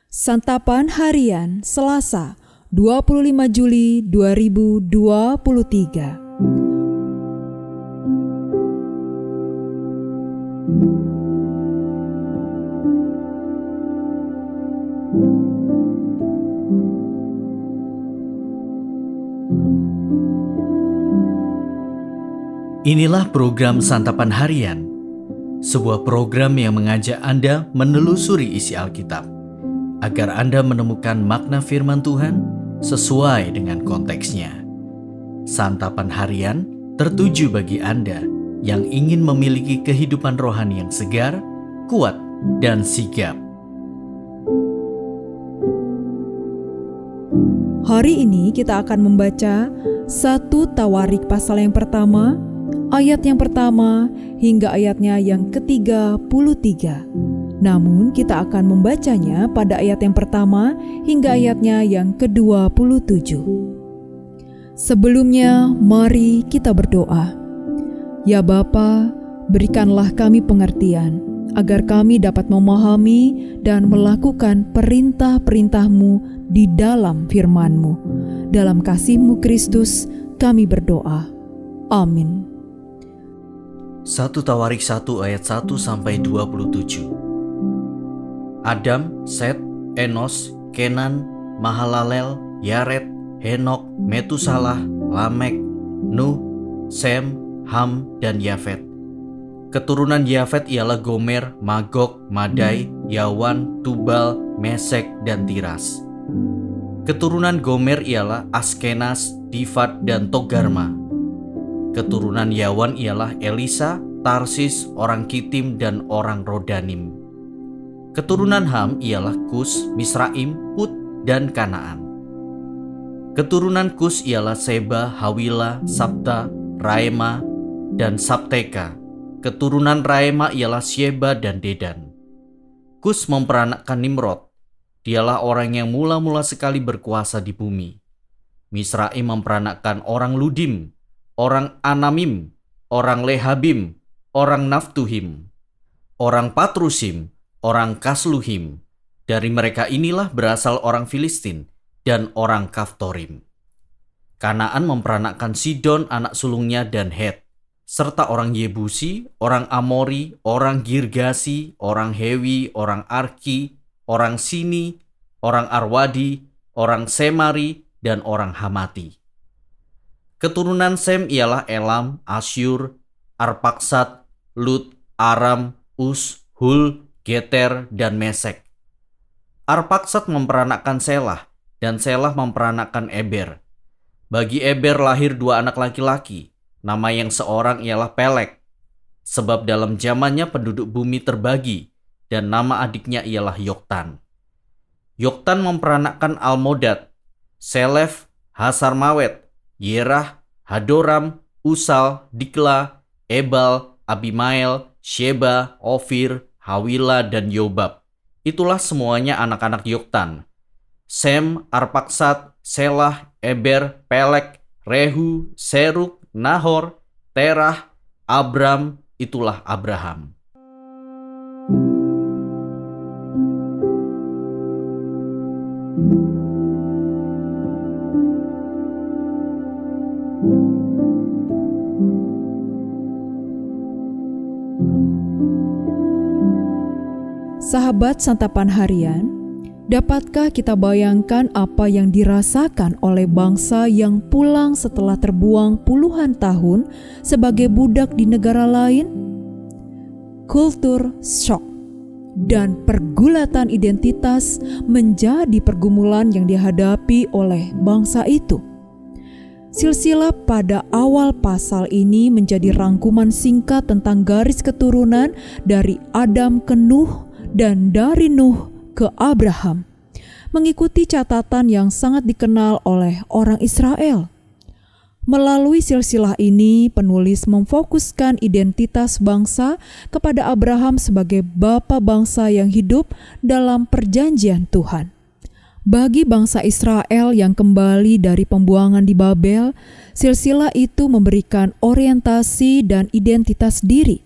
Santapan Harian Selasa 25 Juli 2023. Inilah program Santapan Harian, sebuah program yang mengajak Anda menelusuri isi Alkitab, agar Anda menemukan makna firman Tuhan sesuai dengan konteksnya. Santapan Harian tertuju bagi Anda yang ingin memiliki kehidupan rohani yang segar, kuat, dan sigap. Hari ini kita akan membaca 1 Tawarik pasal yang pertama, ayat yang pertama hingga ayatnya yang ke-33. Namun kita akan membacanya pada ayat yang pertama hingga ayatnya yang ke-27. Sebelumnya, mari kita berdoa. Ya Bapa, berikanlah kami pengertian, agar kami dapat memahami dan melakukan perintah-perintah-Mu di dalam firman-Mu. Dalam kasih-Mu Kristus, kami berdoa. Amin. 1 Tawarik 1 ayat 1-27. Adam, Set, Enos, Kenan, Mahalalel, Yared, Henok, Metusalah, Lamek, Nuh, Sem, Ham, dan Yafet. Keturunan Yafet ialah Gomer, Magog, Madai, Yawan, Tubal, Mesek, dan Tiras. Keturunan Gomer ialah Askenas, Difat, dan Togarma. Keturunan Yawan ialah Elisa, Tarsis, orang Kitim, dan orang Rodanim. Keturunan Ham ialah Kus, Misraim, Put, dan Kanaan. Keturunan Kus ialah Seba, Hawila, Sabta, Raema, dan Sabteka. Keturunan Raema ialah Syeba dan Dedan. Kus memperanakkan Nimrod. Dialah orang yang mula-mula sekali berkuasa di bumi. Misraim memperanakkan orang Ludim, orang Anamim, orang Lehabim, orang Naftuhim, orang Patrusim, orang Kasluhim. Dari mereka inilah berasal orang Filistin dan orang Kaftorim. Kanaan memperanakkan Sidon anak sulungnya dan Het, serta orang Yebusi, orang Amori, orang Girgasi, orang Hewi, orang Arki, orang Sini, orang Arwadi, orang Semari, dan orang Hamati. Keturunan Sem ialah Elam, Asyur, Arpaksad, Lut, Aram, Us, Hul, Geter, dan Mesek. Arpaksad memperanakkan Selah, dan Selah memperanakkan Eber. Bagi Eber lahir 2 anak laki-laki, nama yang seorang ialah Pelek, sebab dalam zamannya penduduk bumi terbagi, dan nama adiknya ialah Yoktan. Yoktan memperanakkan Almodad, Selef, Hasarmawet, Yerah, Hadoram, Usal, Dikla, Ebal, Abimael, Sheba, Ofir, Hawila, dan Yobab. Itulah semuanya anak-anak Yoktan. Sem, Arpaksad, Selah, Eber, Pelek, Rehu, Seruk, Nahor, Terah, Abram, itulah Abraham. Sahabat Santapan Harian, dapatkah kita bayangkan apa yang dirasakan oleh bangsa yang pulang setelah terbuang puluhan tahun sebagai budak di negara lain? Kultur shock dan pergulatan identitas menjadi pergumulan yang dihadapi oleh bangsa itu. Silsilah pada awal pasal ini menjadi rangkuman singkat tentang garis keturunan dari Adam ke Nuh dan dari Nuh ke Abraham, mengikuti catatan yang sangat dikenal oleh orang Israel. Melalui silsilah ini, penulis memfokuskan identitas bangsa kepada Abraham sebagai bapa bangsa yang hidup dalam perjanjian Tuhan. Bagi bangsa Israel yang kembali dari pembuangan di Babel, silsilah itu memberikan orientasi dan identitas diri.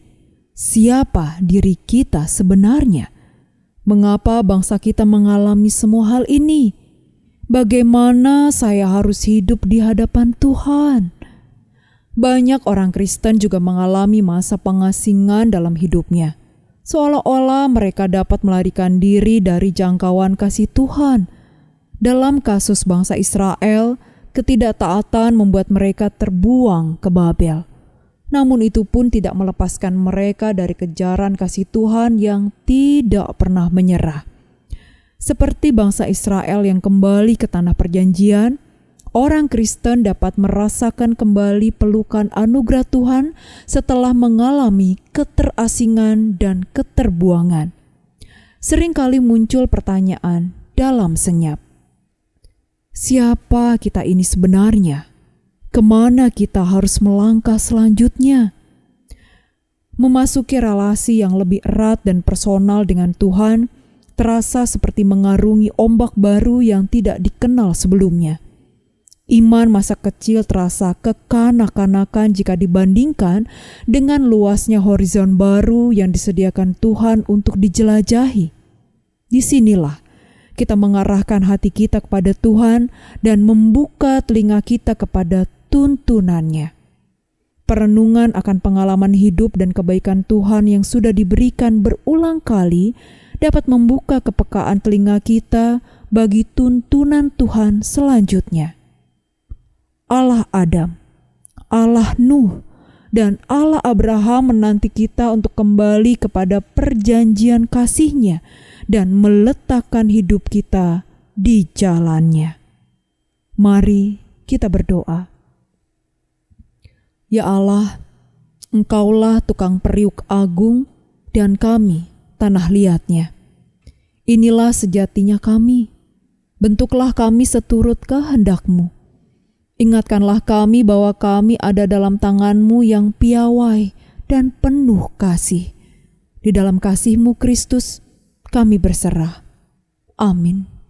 Siapa diri kita sebenarnya? Mengapa bangsa kita mengalami semua hal ini? Bagaimana saya harus hidup di hadapan Tuhan? Banyak orang Kristen juga mengalami masa pengasingan dalam hidupnya. Seolah-olah mereka dapat melarikan diri dari jangkauan kasih Tuhan. Dalam kasus bangsa Israel, ketidaktaatan membuat mereka terbuang ke Babel. Namun itu pun tidak melepaskan mereka dari kejaran kasih Tuhan yang tidak pernah menyerah. Seperti bangsa Israel yang kembali ke tanah perjanjian, orang Kristen dapat merasakan kembali pelukan anugerah Tuhan setelah mengalami keterasingan dan keterbuangan. Seringkali muncul pertanyaan dalam senyap. Siapa kita ini sebenarnya? Kemana kita harus melangkah selanjutnya? Memasuki relasi yang lebih erat dan personal dengan Tuhan terasa seperti mengarungi ombak baru yang tidak dikenal sebelumnya. Iman masa kecil terasa kekanak-kanakan jika dibandingkan dengan luasnya horizon baru yang disediakan Tuhan untuk dijelajahi. Disinilah kita mengarahkan hati kita kepada Tuhan dan membuka telinga kita kepada tuntunannya. Perenungan akan pengalaman hidup dan kebaikan Tuhan yang sudah diberikan berulang kali dapat membuka kepekaan telinga kita bagi tuntunan Tuhan selanjutnya. Allah Adam, Allah Nuh, dan Allah Abraham menanti kita untuk kembali kepada perjanjian kasih-Nya dan meletakkan hidup kita di jalan-Nya. Mari kita berdoa. Ya Allah, Engkaulah tukang periuk agung dan kami tanah liatnya. Inilah sejatinya kami. Bentuklah kami seturut kehendak-Mu. Ingatkanlah kami bahwa kami ada dalam tangan-Mu yang piawai dan penuh kasih. Di dalam kasih-Mu Kristus, kami berserah. Amin.